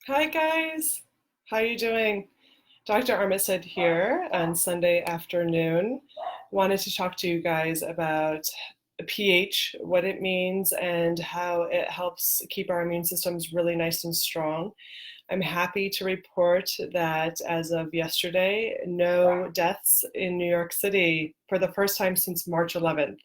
Hi guys, how you doing? Dr. Armitstead here on Sunday afternoon. Wanted to talk to you guys about pH, what it means, and how it helps keep our immune systems really nice and strong. I'm happy to report that as of yesterday, no deaths in New York City for the first time since March 11th,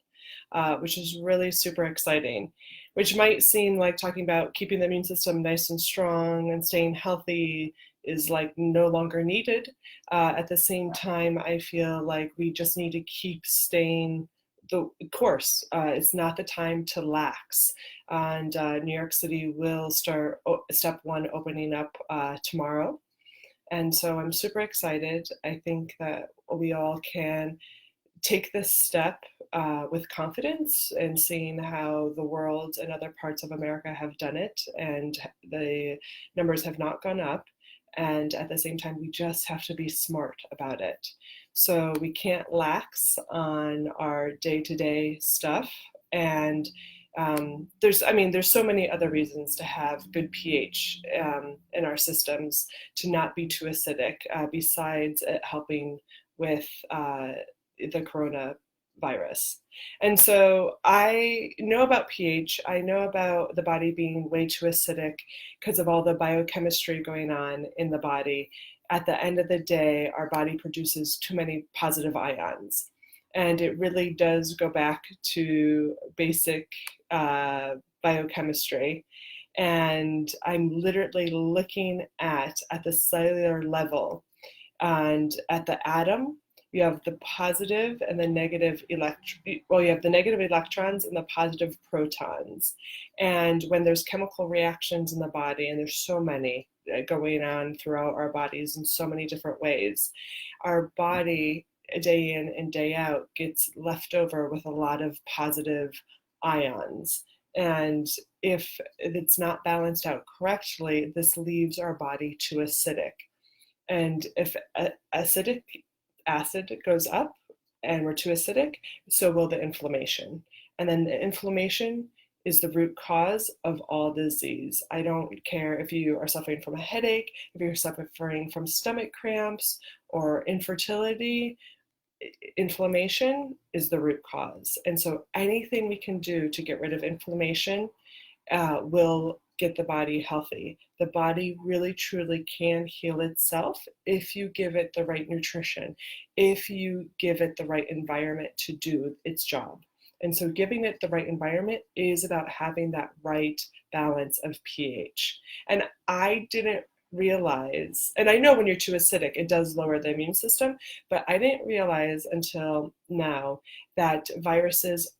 which is really super exciting. Which might seem like talking about keeping the immune system nice and strong and staying healthy is like no longer needed. At the same time, I feel like we just need to keep staying the course. It's not the time to lax. And New York City will start step one opening up tomorrow. And so I'm super excited. I think that we all can take this step with confidence and seeing how the world and other parts of America have done it, and the numbers have not gone up. And at the same time, we just have to be smart about it. So we can't lax on our day to day stuff. And there's so many other reasons to have good pH in our systems, to not be too acidic, besides it helping with the coronavirus. And so I know about pH. I know about the body being way too acidic because of all the biochemistry going on in the body. At the end of the day, our body produces too many positive ions. And it really does go back to basic uh, biochemistry. And I'm literally looking at the cellular level, and at the atom, you have the positive and the negative well, you have the negative electrons and the positive protons. And when there's chemical reactions in the body, and there's so many going on throughout our bodies in so many different ways, our body day in and day out gets left over with a lot of positive ions. And if it's not balanced out correctly, this leaves our body too acidic. And if acidic acid goes up and we're too acidic, so will the inflammation. And then the inflammation is the root cause of all disease. I don't care if you are suffering from a headache, if you're suffering from stomach cramps or infertility, inflammation is the root cause. And so anything we can do to get rid of inflammation will get the body healthy. The body really truly can heal itself if you give it the right nutrition, if you give it the right environment to do its job. And so giving it the right environment is about having that right balance of pH. And I didn't realize, and I know when you're too acidic, it does lower the immune system, but I didn't realize until now that viruses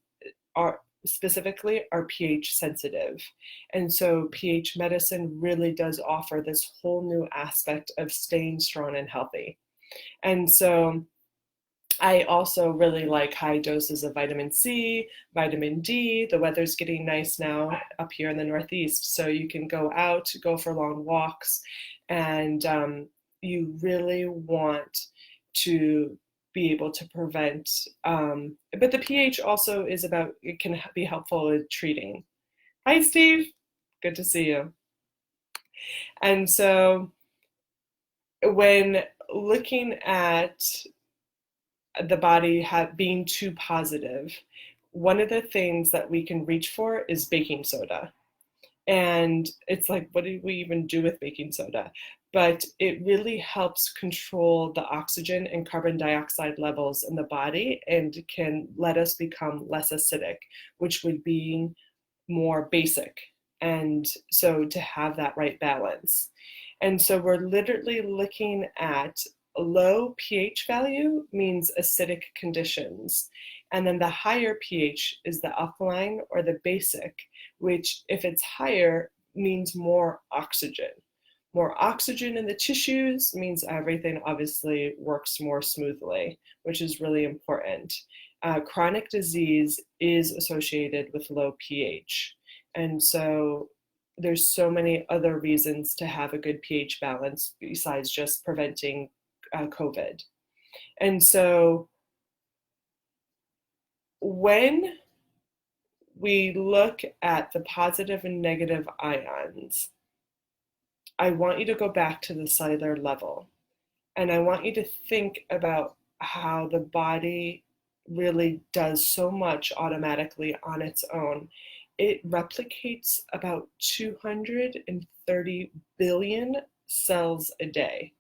are specifically are pH sensitive. And so pH medicine really does offer this whole new aspect of staying strong and healthy. And so I also really like high doses of vitamin C, vitamin D. The weather's getting nice now up here in the Northeast, so you can go out, go for long walks, and you really want to be able to prevent. But the pH also is about, it can be helpful with treating. Hi, Steve. Good to see you. And so when looking at the body being too positive, one of the things that we can reach for is baking soda. And it's like, what do we even do with baking soda? But it really helps control the oxygen and carbon dioxide levels in the body and can let us become less acidic, which would be more basic. And so to have that right balance. And so we're literally looking at a low pH value means acidic conditions. And then the higher pH is the alkaline or the basic, which if it's higher means more oxygen. More oxygen in the tissues means everything obviously works more smoothly, which is really important. Chronic disease is associated with low pH. And so there's so many other reasons to have a good pH balance besides just preventing COVID. And so when we look at the positive and negative ions, I want you to go back to the cellular level. And I want you to think about how the body really does so much automatically on its own. It replicates about 230 billion cells a day.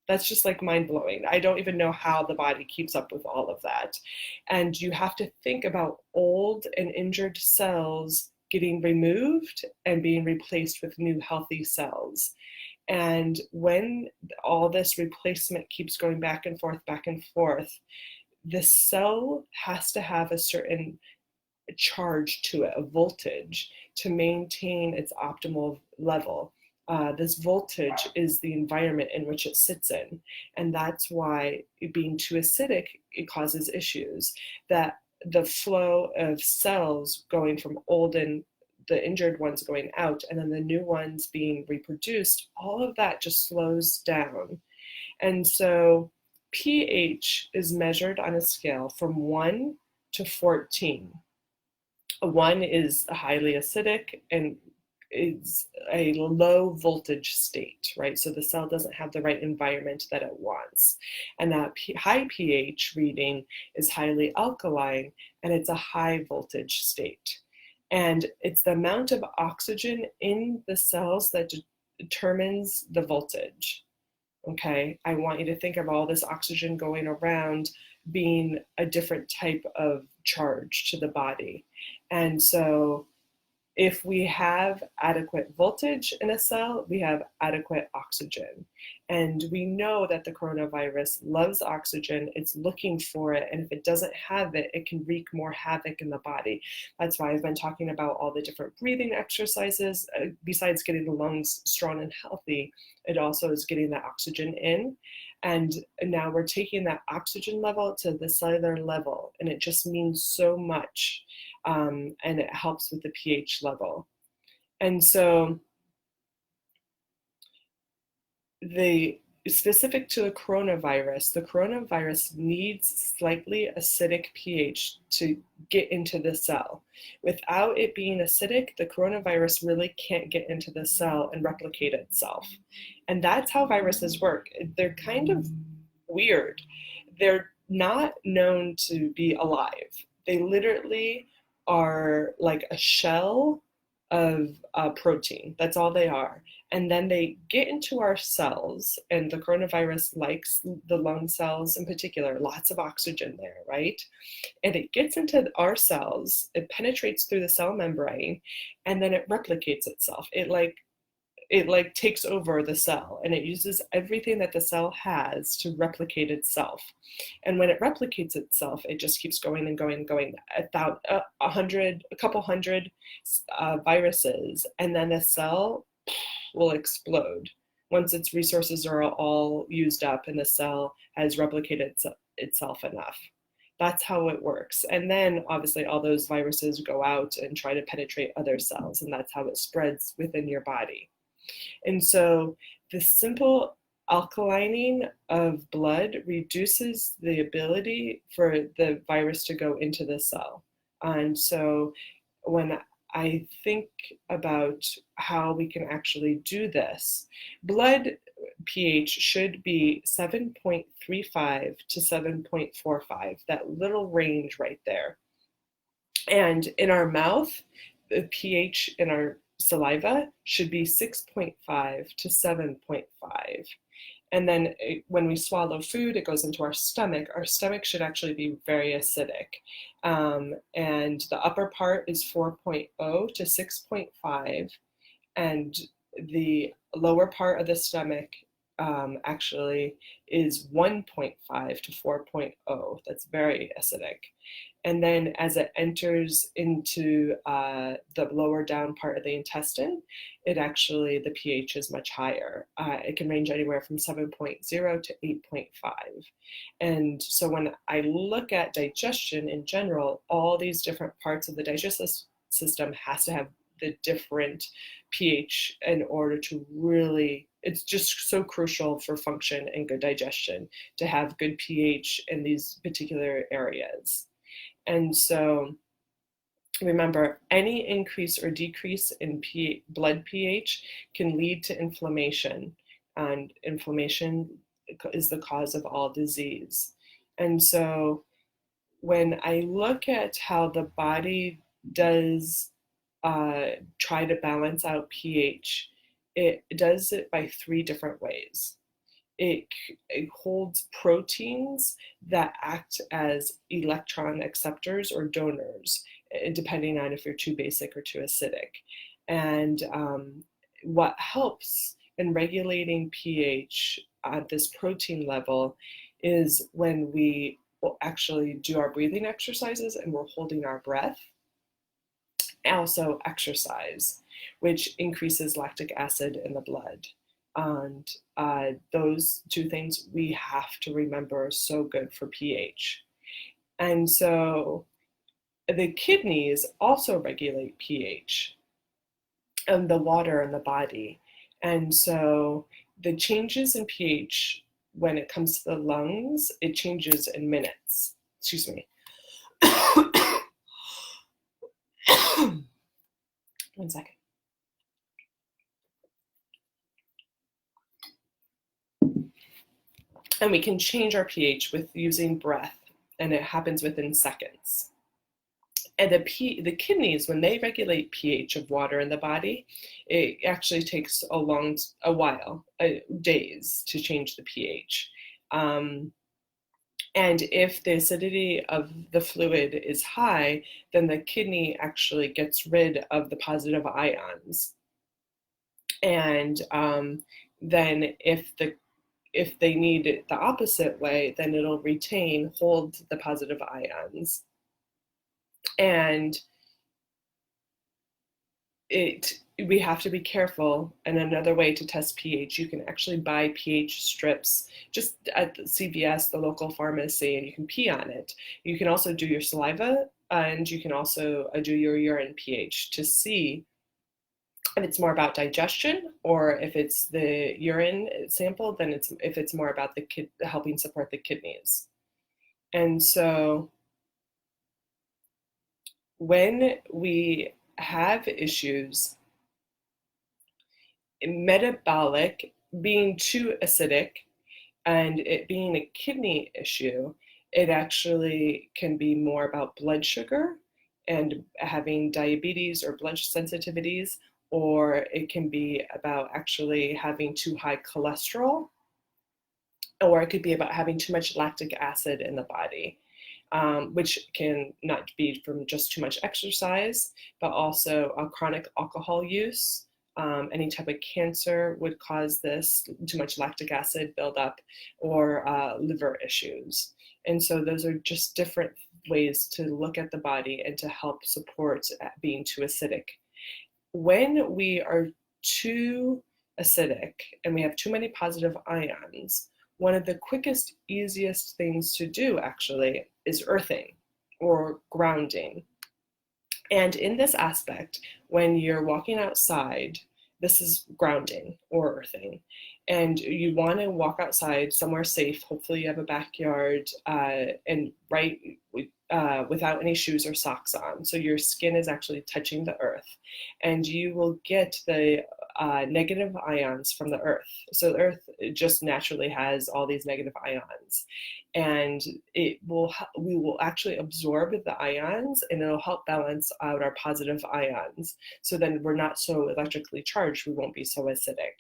That's just like mind blowing. I don't even know how the body keeps up with all of that. And you have to think about old and injured cells getting removed and being replaced with new healthy cells. And when all this replacement keeps going back and forth, the cell has to have a certain charge to it, a voltage, to maintain its optimal level. This voltage is the environment in which it sits in. And that's why being too acidic, it causes issues. That the flow of cells going from old and the injured ones going out and then the new ones being reproduced, all of that just slows down. And so pH is measured on a scale from 1 to 14. 1 is highly acidic and is a low voltage state, right? So the cell doesn't have the right environment that it wants. And that high pH reading is highly alkaline and it's a high voltage state. And it's the amount of oxygen in the cells that determines the voltage. Okay, I want you to think of all this oxygen going around being a different type of charge to the body. And so if we have adequate voltage in a cell, we have adequate oxygen. And we know that the coronavirus loves oxygen, it's looking for it, and if it doesn't have it, it can wreak more havoc in the body. That's why I've been talking about all the different breathing exercises. Besides getting the lungs strong and healthy, it also is getting that oxygen in. And now we're taking that oxygen level to the cellular level, and it just means so much. And it helps with the pH level. And so specific to the coronavirus needs slightly acidic pH to get into the cell. Without it being acidic, the coronavirus really can't get into the cell and replicate itself. And that's how viruses work. They're kind of weird. They're not known to be alive. They literally are like a shell of protein. That's all they are. And then they get into our cells, and the coronavirus likes the lung cells in particular, lots of oxygen there, right? And it gets into our cells, it penetrates through the cell membrane, and then it replicates itself. It takes over the cell, and it uses everything that the cell has to replicate itself. And when it replicates itself, it just keeps going and going and going. About a couple hundred viruses, and then the cell will explode once its resources are all used up and the cell has replicated itself enough. That's how it works. And then obviously all those viruses go out and try to penetrate other cells, and that's how it spreads within your body. And so the simple alkalining of blood reduces the ability for the virus to go into the cell. And so when I think about how we can actually do this, blood pH should be 7.35 to 7.45, that little range right there. And in our mouth, the pH in our saliva should be 6.5 to 7.5. And then when we swallow food, it goes into our stomach. Our stomach should actually be very acidic. And the upper part is 4.0 to 6.5. And the lower part of the stomach actually is 1.5 to 4.0. That's very acidic. And then as it enters into the lower down part of the intestine, the pH is much higher. It can range anywhere from 7.0 to 8.5. And so when I look at digestion in general, all these different parts of the digestive system has to have the different pH in order to really, it's just so crucial for function and good digestion to have good pH in these particular areas. And so Remember, any increase or decrease in blood pH can lead to inflammation, and inflammation is the cause of all disease. And so when I look at how the body does try to balance out pH, it does it by three different ways. It holds proteins that act as electron acceptors or donors, depending on if you're too basic or too acidic. And what helps in regulating pH at this protein level is when we will actually do our breathing exercises and we're holding our breath. Also exercise, which increases lactic acid in the blood. And those two things we have to remember are so good for pH. And so the kidneys also regulate pH and the water in the body. And so the changes in pH when it comes to the lungs, it changes in minutes. Excuse me. 1 second. And we can change our pH with using breath, and it happens within seconds. And the kidneys, when they regulate pH of water in the body, it actually takes a while, days to change the pH. And if the acidity of the fluid is high, then the kidney actually gets rid of the positive ions. And then if they need it the opposite way, then it'll hold the positive ions. And we have to be careful. And another way to test pH, you can actually buy pH strips just at the CVS, the local pharmacy, and you can pee on it. You can also do your saliva, and you can also do your urine pH to see if it's more about digestion, or if it's the urine sample, then if it's more about helping support the kidneys. And so when we have issues, metabolic, being too acidic, and it being a kidney issue, it actually can be more about blood sugar and having diabetes or blood sensitivities, or it can be about actually having too high cholesterol, or it could be about having too much lactic acid in the body, which can not be from just too much exercise, but also chronic alcohol use. Any type of cancer would cause this, too much lactic acid buildup, or liver issues. And so those are just different ways to look at the body and to help support being too acidic. When we are too acidic and we have too many positive ions, one of the quickest, easiest things to do actually is earthing or grounding. And in this aspect, when you're walking outside, this is grounding or earthing. And you want to walk outside somewhere safe. Hopefully you have a backyard, and without any shoes or socks on. So your skin is actually touching the earth, and you will get the negative ions from the earth. So the earth just naturally has all these negative ions, and we will actually absorb the ions, and it'll help balance out our positive ions. So then we're not so electrically charged, we won't be so acidic.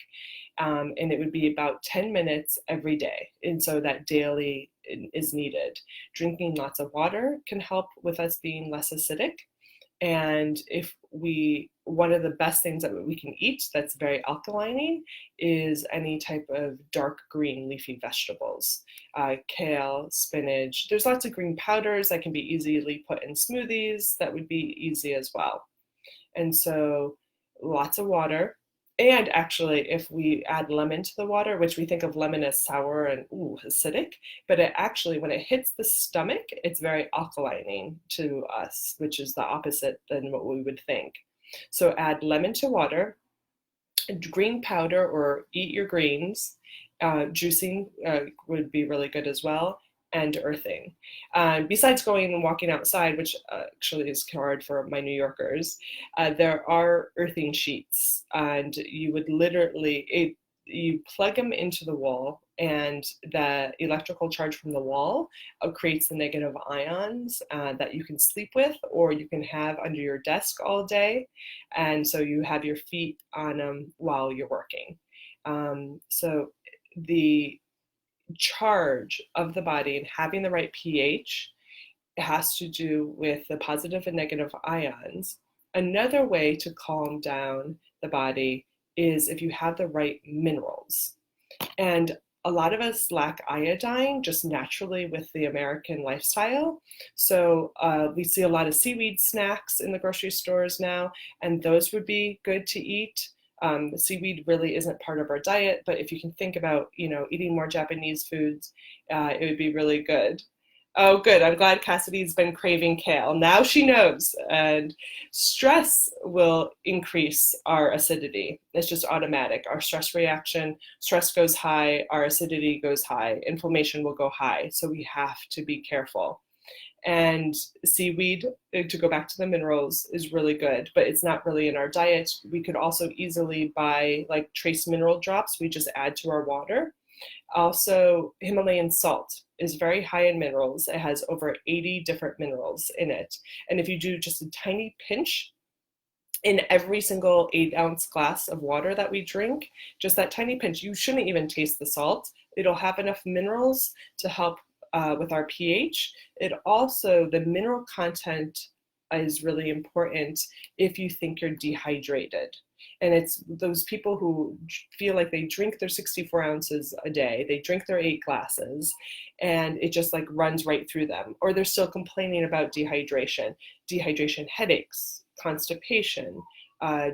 And it would be about 10 minutes every day. And so that daily is needed. Drinking lots of water can help with us being less acidic. And one of the best things that we can eat that's very alkalining is any type of dark green leafy vegetables, kale, spinach. There's lots of green powders that can be easily put in smoothies. That would be easy as well. And so lots of water. And actually, if we add lemon to the water, which we think of lemon as sour and acidic, but it actually, when it hits the stomach, it's very alkalining to us, which is the opposite than what we would think. So add lemon to water, green powder, or eat your greens. Juicing would be really good as well. and earthing. Besides going and walking outside, which actually is hard for my New Yorkers, there are earthing sheets, and you would literally, you plug them into the wall, and the electrical charge from the wall creates the negative ions that you can sleep with, or you can have under your desk all day. And so you have your feet on them while you're working. So the charge of the body and having the right pH has to do with the positive and negative ions. Another way to calm down the body is if you have the right minerals. And a lot of us lack iodine just naturally with the American lifestyle. So we see a lot of seaweed snacks in the grocery stores now, and those would be good to eat. Seaweed really isn't part of our diet, but if you can think about, eating more Japanese foods, it would be really good. Oh, good. I'm glad Cassidy's been craving kale. Now she knows. And stress will increase our acidity. It's just automatic. Our stress reaction, stress goes high, our acidity goes high, inflammation will go high. So we have to be careful. And seaweed, to go back to the minerals, is really good, but it's not really in our diet. We could also easily buy like trace mineral drops we just add to our water. Also, Himalayan salt is very high in minerals. It has over 80 different minerals in it. And if you do just a tiny pinch in every single 8-ounce glass of water that we drink, just that tiny pinch, you shouldn't even taste the salt. It'll have enough minerals to help with our pH. The mineral content is really important if you think you're dehydrated. And it's those people who feel like they drink their 64 ounces a day, they drink their 8 glasses, and it just like runs right through them. Or they're still complaining about dehydration headaches, constipation,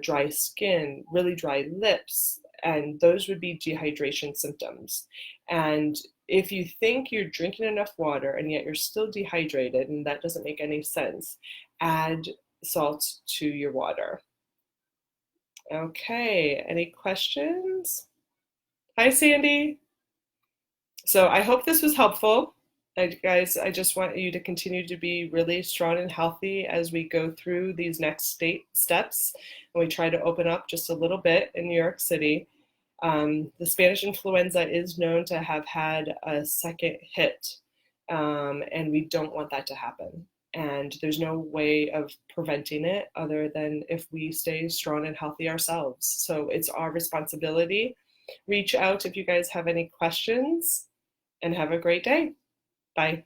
dry skin, really dry lips, and those would be dehydration symptoms. And if you think you're drinking enough water and yet you're still dehydrated, and that doesn't make any sense, add salt to your water. Okay, any questions? Hi, Sandy. So I hope this was helpful. Guys, I just want you to continue to be really strong and healthy as we go through these next steps and we try to open up just a little bit in New York City. The Spanish influenza is known to have had a second hit, and we don't want that to happen. And there's no way of preventing it other than if we stay strong and healthy ourselves. So it's our responsibility. Reach out if you guys have any questions, and have a great day. Bye.